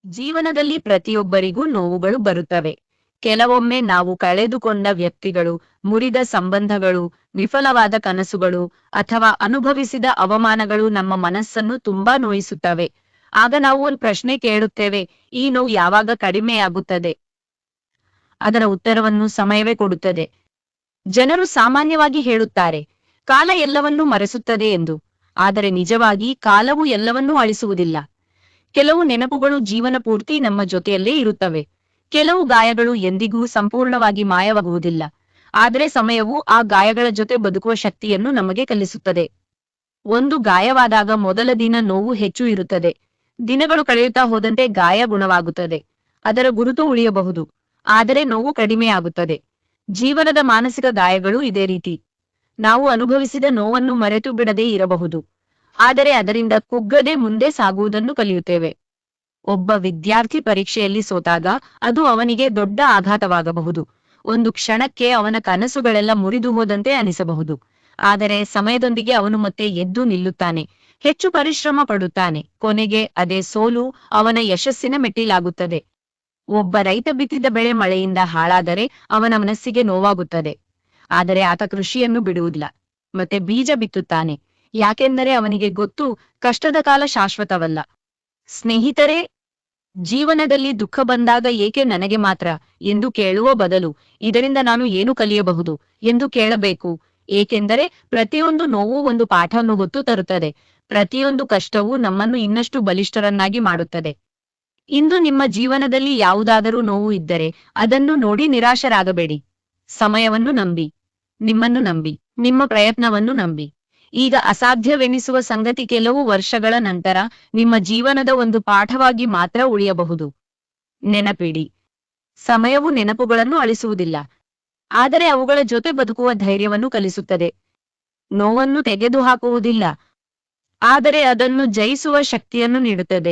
ಜೀವನದಲ್ಲಿ ಪ್ರತಿಯೊಬ್ಬರಿಗೂ ನೋವುಗಳು ಬರುತ್ತವೆ. ಕೆಲವೊಮ್ಮೆ ನಾವು ಕಳೆದುಕೊಂಡ ವ್ಯಕ್ತಿಗಳು, ಮುರಿದ ಸಂಬಂಧಗಳು, ವಿಫಲವಾದ ಕನಸುಗಳು ಅಥವಾ ಅನುಭವಿಸಿದ ಅವಮಾನಗಳು ನಮ್ಮ ಮನಸ್ಸನ್ನು ತುಂಬಾ ನೋಯಿಸುತ್ತವೆ. ಆಗ ನಾವು ಒಂದು ಪ್ರಶ್ನೆ ಕೇಳುತ್ತೇವೆ, ಈ ನೋವು ಯಾವಾಗ ಕಡಿಮೆಯಾಗುತ್ತದೆ? ಅದರ ಉತ್ತರವನ್ನು ಸಮಯವೇ ಕೊಡುತ್ತದೆ. ಜನರು ಸಾಮಾನ್ಯವಾಗಿ ಹೇಳುತ್ತಾರೆ, ಕಾಲ ಎಲ್ಲವನ್ನೂ ಮರೆಸುತ್ತದೆ ಎಂದು. ಆದರೆ ನಿಜವಾಗಿ ಕಾಲವು ಎಲ್ಲವನ್ನೂ ಅಳಿಸುವುದಿಲ್ಲ. ಕೆಲವು ನೆನಪುಗಳು ಜೀವನ ಪೂರ್ತಿ ನಮ್ಮ ಜೊತೆಯಲ್ಲೇ ಇರುತ್ತವೆ. ಕೆಲವು ಗಾಯಗಳು ಎಂದಿಗೂ ಸಂಪೂರ್ಣವಾಗಿ ಮಾಯವಾಗುವುದಿಲ್ಲ. ಆದರೆ ಸಮಯವು ಆ ಗಾಯಗಳ ಜೊತೆ ಬದುಕುವ ಶಕ್ತಿಯನ್ನು ನಮಗೆ ಕಲಿಸುತ್ತದೆ. ಒಂದು ಗಾಯವಾದಾಗ ಮೊದಲ ದಿನ ನೋವು ಹೆಚ್ಚು ಇರುತ್ತದೆ. ದಿನಗಳು ಕಳೆಯುತ್ತಾ ಹೋದಂತೆ ಗಾಯ ಗುಣವಾಗುತ್ತದೆ. ಅದರ ಗುರುತು ಉಳಿಯಬಹುದು, ಆದರೆ ನೋವು ಕಡಿಮೆಯಾಗುತ್ತದೆ. ಜೀವನದ ಮಾನಸಿಕ ಗಾಯಗಳು ಇದೇ ರೀತಿ. ನಾವು ಅನುಭವಿಸಿದ ನೋವನ್ನು ಮರೆತು ಬಿಡದೇ ಇರಬಹುದು, ಆದರೆ ಅದರಿಂದ ಕುಗ್ಗದೆ ಮುಂದೆ ಸಾಗುವುದನ್ನು ಕಲಿಯುತ್ತೇವೆ. ಒಬ್ಬ ವಿದ್ಯಾರ್ಥಿ ಪರೀಕ್ಷೆಯಲ್ಲಿ ಸೋತಾಗ ಅದು ಅವನಿಗೆ ದೊಡ್ಡ ಆಘಾತವಾಗಬಹುದು. ಒಂದು ಕ್ಷಣಕ್ಕೆ ಅವನ ಕನಸುಗಳೆಲ್ಲ ಮುರಿದು ಹೋದಂತೆ ಅನಿಸಬಹುದು. ಆದರೆ ಸಮಯದೊಂದಿಗೆ ಅವನು ಮತ್ತೆ ಎದ್ದು ನಿಲ್ಲುತ್ತಾನೆ, ಹೆಚ್ಚು ಪರಿಶ್ರಮ ಪಡುತ್ತಾನೆ. ಕೊನೆಗೆ ಅದೇ ಸೋಲು ಅವನ ಯಶಸ್ಸಿನ ಮೆಟ್ಟಿಲಾಗುತ್ತದೆ. ಒಬ್ಬ ರೈತ ಬಿತ್ತಿದ ಬೆಳೆ ಮಳೆಯಿಂದ ಹಾಳಾದರೆ ಅವನ ಮನಸ್ಸಿಗೆ ನೋವಾಗುತ್ತದೆ. ಆದರೆ ಆತ ಕೃಷಿಯನ್ನು ಬಿಡುವುದಿಲ್ಲ, ಮತ್ತೆ ಬೀಜ ಬಿತ್ತುತ್ತಾನೆ. ಯಾಕೆಂದರೆ ಅವನಿಗೆ ಗೊತ್ತು, ಕಷ್ಟದ ಕಾಲ ಶಾಶ್ವತವಲ್ಲ. ಸ್ನೇಹಿತರೆ, ಜೀವನದಲ್ಲಿ ದುಃಖ ಬಂದಾಗ ಏಕೆ ನನಗೆ ಮಾತ್ರ ಎಂದು ಕೇಳುವ ಬದಲು, ಇದರಿಂದ ನಾನು ಏನು ಕಲಿಯಬಹುದು ಎಂದು ಕೇಳಬೇಕು. ಏಕೆಂದರೆ ಪ್ರತಿಯೊಂದು ನೋವು ಒಂದು ಪಾಠವನ್ನು ಹೊತ್ತು ತರುತ್ತದೆ. ಪ್ರತಿಯೊಂದು ಕಷ್ಟವೂ ನಮ್ಮನ್ನು ಇನ್ನಷ್ಟು ಬಲಿಷ್ಠರನ್ನಾಗಿ ಮಾಡುತ್ತದೆ. ಇಂದು ನಿಮ್ಮ ಜೀವನದಲ್ಲಿ ಯಾವುದಾದರೂ ನೋವು ಇದ್ದರೆ ಅದನ್ನು ನೋಡಿ ನಿರಾಶರಾಗಬೇಡಿ. ಸಮಯವನ್ನು ನಂಬಿ, ನಿಮ್ಮನ್ನು ನಂಬಿ, ನಿಮ್ಮ ಪ್ರಯತ್ನವನ್ನು ನಂಬಿ. ಈಗ ಅಸಾಧ್ಯವೆನಿಸುವ ಸಂಗತಿ ಕೆಲವು ವರ್ಷಗಳ ನಂತರ ನಿಮ್ಮ ಜೀವನದ ಒಂದು ಪಾಠವಾಗಿ ಮಾತ್ರ ಉಳಿಯಬಹುದು. ನೆನಪಿಡಿ, ಸಮಯವು ನೆನಪುಗಳನ್ನು ಅಳಿಸುವುದಿಲ್ಲ, ಆದರೆ ಅವುಗಳ ಜೊತೆ ಬದುಕುವ ಧೈರ್ಯವನ್ನು ಕಲಿಸುತ್ತದೆ. ನೋವನ್ನು ತೆಗೆದುಹಾಕುವುದಿಲ್ಲ, ಆದರೆ ಅದನ್ನು ಜಯಿಸುವ ಶಕ್ತಿಯನ್ನು ನೀಡುತ್ತದೆ.